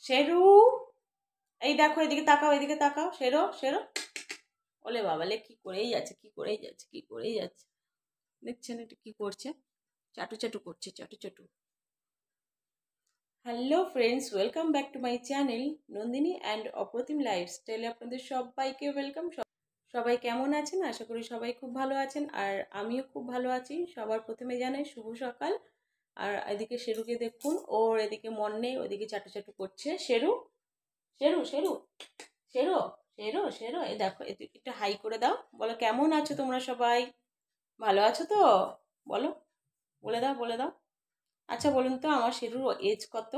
শেরু, এই দেখো, এদিকে তাকাও, এদিকে তাকাও। শেরো, শেরো। ওলে বাবালে, কি করেই যাচ্ছে, কি করেই যাচ্ছে, কি করেই যাচ্ছে। দেখছেন এটা কি করছে? চাটু চাটু করছে, চাটু চাটু। Hello friends, welcome back to my channel Nandini and Apratim লাইফস্টাইলে আপনাদের সবাইকে ওয়েলকাম। সবাই কেমন আছেন? আশা করি সবাই খুব ভালো আছেন, আর আমিও খুব ভালো আছি। সবার প্রথমে জানাই শুভ সকাল। আর এদিকে শেরুকে দেখুন, ওর এদিকে মন নেই, ওদিকে চাটু চাটু করছে। শেরু, শেরু, শেরু, শেরো, শেরো, শেরো, এই দেখো, একটু হাই করে দাও। বলো কেমন আছো তোমরা সবাই? ভালো আছো তো? বলো, বলে দাও, বলে দাও। আচ্ছা বলুন তো, আমার শেরুর এজ কত?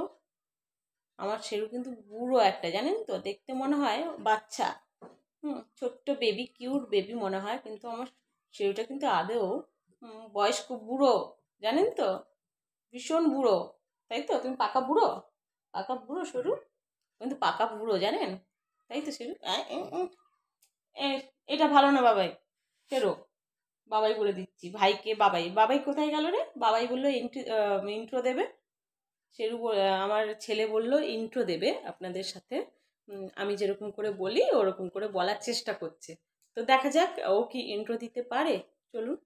আমার শেরু কিন্তু বুড়ো একটা, জানেন তো, দেখতে মনে হয় বাচ্চা। ছোট্ট বেবি, কিউট বেবি মনে হয়, কিন্তু আমার শেরুটা কিন্তু আদেও বয়স্ক বুড়ো, জানেন তো, ভীষণ বুড়ো। তাই তো? তুমি পাকা বুড়ো, পাকা বুড়ো শেরু, কিন্তু পাকা বুড়ো, জানেন? তাই তো শেরু? এটা ভালো না বাবাই। শেরু, বাবাই বলে দিচ্ছি ভাইকে। বাবাই, বাবাই কোথায় গেল রে? বাবাই বললো ইন্ট্রো দেবে। আমার ছেলে বলল ইন্ট্রো দেবে আপনাদের সাথে। আমি যেরকম করে বলি ওরকম করে বলার চেষ্টা করছে। তো দেখা যাক ও কি ইন্ট্রো দিতে পারে। চলুন।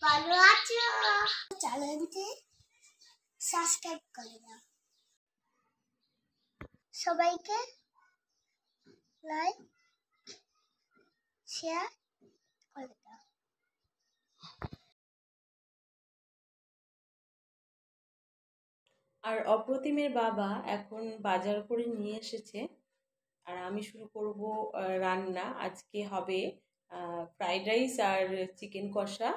ভালো আছো? চ্যানেলটি সাবস্ক্রাইব করে দাও, সবাইকে লাইক শেয়ার করে দাও। আর অপ্রতিমের বাবা এখন বাজার করে নিয়ে এসেছে, আর আমি শুরু করব রান্না। আজকে হবে ফ্রাইড রাইস আর চিকেন কষা।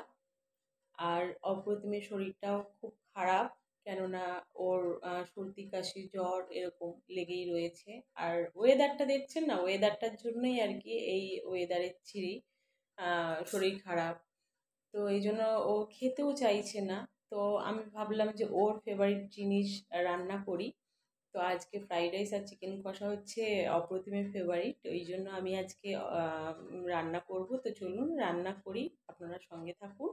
আর অপ্রতিমের শরীরটাও খুব খারাপ, কেননা ওর সর্দি কাশি জ্বর এরকম লেগেই রয়েছে। আর ওয়েদারটা দেখছেন না, ওয়েদারটার জন্যই আর কি এই ওয়েদারের ছিঁড়ি শরীর খারাপ। তো এই জন্য ও খেতেও চাইছে না। তো আমি ভাবলাম যে ওর ফেভারিট জিনিস রান্না করি। তো আজকে ফ্রাইড রাইস আর চিকেন কষা হচ্ছে অপ্রতিমের ফেভারিট, ওই জন্য আমি আজকে রান্না করব। তো চলুন রান্না করি, আপনারা সঙ্গে থাকুন।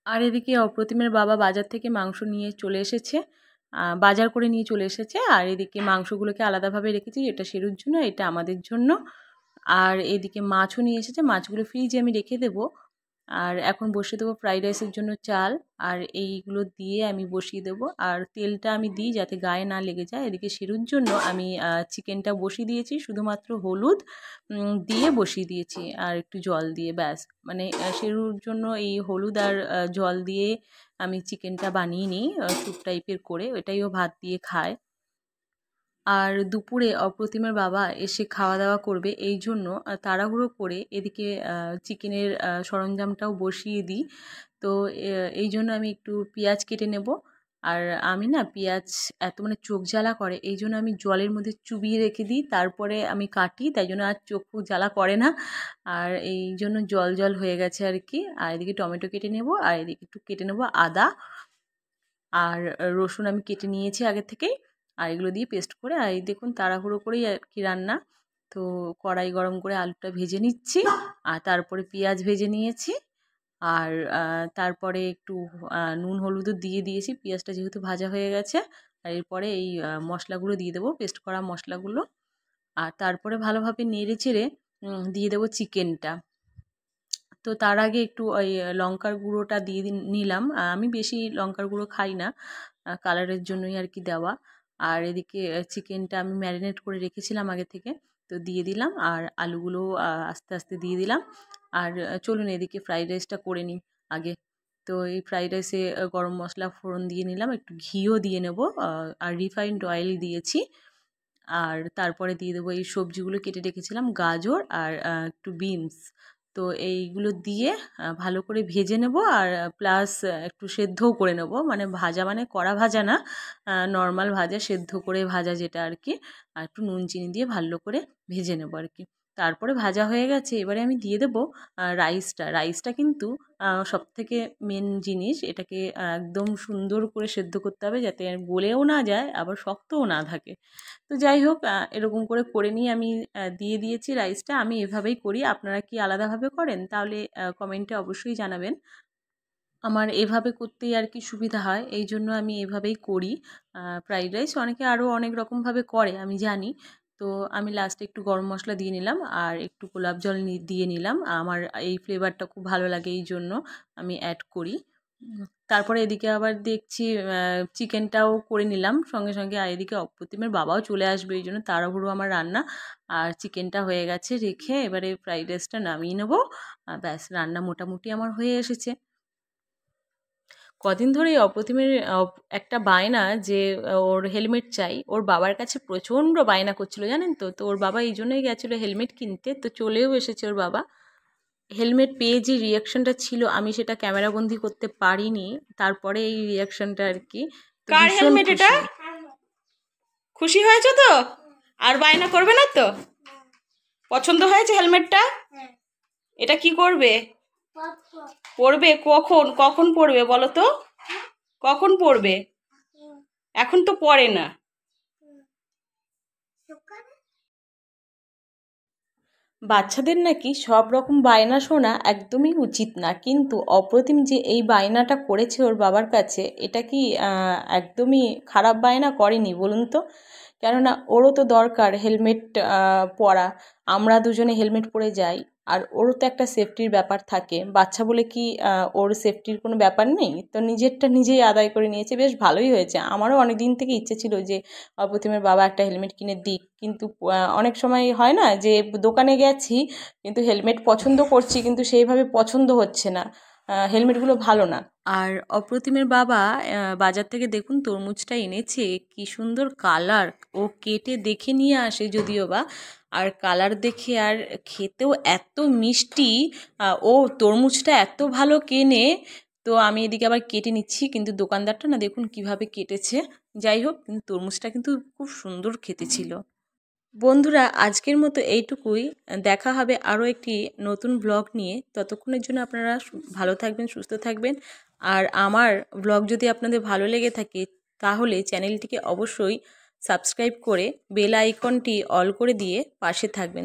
আর এদিকে অপ্রতিমের বাবা বাজার থেকে মাংস নিয়ে চলে এসেছে, বাজার করে নিয়ে চলে এসেছে। আর এদিকে মাংসগুলোকে আলাদাভাবে রেখেছি, এটা শেরুর জন্য, এটা আমাদের জন্য। আর এদিকে মাছও নিয়ে এসেছে, মাছগুলো ফ্রিজে আমি রেখে দেবো। আর এখন বসিয়ে দেবো ফ্রাইড রাইসের জন্য চাল, আর এইগুলো দিয়ে আমি বসিয়ে দেবো। আর তেলটা আমি দিই যাতে গায়ে না লেগে যায়। এদিকে শেরুর জন্য আমি চিকেনটা বসিয়ে দিয়েছি, শুধুমাত্র হলুদ দিয়ে বসিয়ে দিয়েছি আর একটু জল দিয়ে, ব্যাস। মানে শেরুর জন্য এই হলুদ আর জল দিয়ে আমি চিকেনটা বানিয়ে নিই স্যুপ টাইপের করে, ওটাই ও ভাত দিয়ে খায়। আর দুপুরে অপ্রতিমের বাবা এসে খাওয়া দাওয়া করবে, এই জন্য তাড়াহুড়ো করে এদিকে চিকেনের সরঞ্জামটাও বসিয়ে দিই। তো এই জন্য আমি একটু পেঁয়াজ কেটে নেব। আর আমি না পেঁয়াজ এত মানে চোখ জ্বালা করে, এই জন্য আমি জলের মধ্যে চুবিয়ে রেখে দিই, তারপরে আমি কাটি, তাই জন্য আর চোখ জ্বালা করে না। আর এই জন্য জল জল হয়ে গেছে আর কি। আর এদিকে টমেটো কেটে নেব, আর এদিকে একটু কেটে নেব আদা আর রসুন, আমি কেটে নিয়েছি আগে থেকেই। আর এগুলো দিয়ে পেস্ট করে, আর এই দেখুন তাড়াহুড়ো করেই আর কি রান্না। তো কড়াই গরম করে আলুটা ভেজে নিচ্ছি, আর তারপরে পেঁয়াজ ভেজে নিয়েছি। আর তারপরে একটু নুন হলুদও দিয়ে দিয়েছি, পেঁয়াজটা যেহেতু ভাজা হয়ে গেছে। আর এরপরে এই মশলাগুলো দিয়ে দেবো, পেস্ট করা মশলাগুলো। আর তারপরে ভালোভাবে নেড়ে চেড়ে দিয়ে দেবো চিকেনটা। তো তার আগে একটু ওই লঙ্কার গুঁড়োটা দিয়ে নিলাম। আমি বেশি লঙ্কার গুঁড়ো খাই না, কালারের জন্যই আর কি দেওয়া। আর এদিকে চিকেনটা আমি ম্যারিনেট করে রেখেছিলাম আগে থেকে, তো দিয়ে দিলাম। আর আলুগুলো আস্তে আস্তে দিয়ে দিলাম। আর চলুন এদিকে ফ্রাইড রাইসটা করে নিই আগে। তো এই ফ্রাইড রাইসে গরম মশলা ফোড়ন দিয়ে নিলাম, একটু ঘিও দিয়ে নেব, আর রিফাইন্ড অয়েল দিয়েছি। আর তারপরে দিয়ে দেবো এই সবজিগুলো কেটে রেখেছিলাম, গাজর আর একটু বিনস। তো এইগুলো দিয়ে ভালো করে ভেজে নেব, আর প্লাস একটু সেদ্ধও করে নেব, মানে ভাজা মানে কড়া ভাজা না, নর্মাল ভাজা, সেদ্ধ করে ভাজা যেটা আর কি। আর একটু নুন চিনি দিয়ে ভালো করে ভেজে নেব আর কি। তারপরে ভাজা হয়ে গেছে, এবারে আমি দিয়ে দেবো রাইসটা। রাইসটা কিন্তু সবথেকে মেন জিনিস, এটাকে একদম সুন্দর করে সেদ্ধ করতে হবে যাতে গলেও না যায় আবার শক্তও না থাকে। তো যাই হোক, এরকম করে নিয়ে আমি দিয়ে দিয়েছি রাইসটা। আমি এভাবেই করি, আপনারা কি আলাদাভাবে করেন? তাহলে কমেন্টে অবশ্যই জানাবেন। আমার এভাবে করতেই আর কি সুবিধা হয়, এই জন্য আমি এভাবেই করি ফ্রাইড রাইস। অনেকে আরও অনেক রকমভাবে করে আমি জানি। তো আমি লাস্টে একটু গরম মশলা দিয়ে নিলাম আর একটু গোলাপ জল দিয়ে নিলাম। আমার এই ফ্লেভারটা খুব ভালো লাগে, এই জন্য আমি অ্যাড করি। তারপরে এদিকে আবার দেখছি চিকেনটাও করে নিলাম সঙ্গে সঙ্গে। আর এদিকে অপ্রতিমের বাবাও চলে আসবে, এই জন্য তাড়াহুড়ো আমার রান্না। আর চিকেনটা হয়ে গেছে রেখে এবারে ফ্রাইড রাইসটা নামিয়ে নেবো। ব্যাস, রান্না মোটামুটি আমার হয়ে এসেছে। কদিন ধরেই অপ্রতিমের একটা বায়না যে ওর হেলমেট চাই। ওর বাবার কাছে প্রচণ্ড বায়না করছিল, জানেন তো। তো ওর বাবা এই জন্যই গেছিলো হেলমেট কিনতে, তো চলেও এসেছে ওর বাবা। হেলমেট পেয়ে যে রিয়াকশনটা ছিল আমি সেটা ক্যামেরাবন্দি করতে পারিনি, তারপরে এই রিয়াকশনটা আর কি। কার হেলমেট এটা? খুশি হয়েছে তো? আর বায়না করবে না তো? পছন্দ হয়েছে হেলমেটটা? এটা কি করবে? পড়বে কখন? কখন পড়বে বলো তো? কখন পড়বে? এখন তো পড়ে না। বাচ্চাদের নাকি সব রকম বায়না শোনা একদমই উচিত না, কিন্তু অপ্রতিম যে এই বায়নাটা করেছে ওর বাবার কাছে, এটা কি একদমই খারাপ বায়না করেনি বলুন তো? কেননা ওরও তো দরকার হেলমেট পরা। আমরা দুজনে হেলমেট পরে যাই, আর ওরও তো একটা সেফটির ব্যাপার থাকে। বাচ্চা বলে কি ওর সেফটির কোনো ব্যাপার নেই? তো নিজেরটা নিজেই আদায় করে নিয়েছে, বেশ ভালোই হয়েছে। আমারও অনেক দিন থেকে ইচ্ছে ছিল যে অপ্রতিমের বাবা একটা হেলমেট কিনে দিক, কিন্তু অনেক সময় হয় না যে দোকানে গেছি কিন্তু হেলমেট পছন্দ করছি কিন্তু সেইভাবে পছন্দ হচ্ছে না, হেলমেটগুলো ভালো না। আর অপ্রতিমের বাবা বাজার থেকে দেখুন তরমুজটা এনেছে, কি সুন্দর কালার। ও কেটে দেখে নিয়ে আসে যদিও বা, আর কালার দেখে আর খেতেও এত মিষ্টি। ও তরমুজটা এত ভালো কেনে। তো আমি এদিকে আবার কেটে নিচ্ছি, কিন্তু দোকানদারটা না দেখুন কিভাবে কেটেছে। যাই হোক, কিন্তু তরমুজটা কিন্তু খুব সুন্দর খেতে ছিল। বন্ধুরা, আজকের মতো এইটুকুই। দেখা হবে আরও একটি নতুন ব্লগ নিয়ে। ততক্ষণের জন্য আপনারা ভালো থাকবেন, সুস্থ থাকবেন। আর আমার ব্লগ যদি আপনাদের ভালো লেগে থাকে তাহলে চ্যানেলটিকে অবশ্যই সাবস্ক্রাইব করে বেল আইকনটি অল করে দিয়ে পাশে থাকবেন।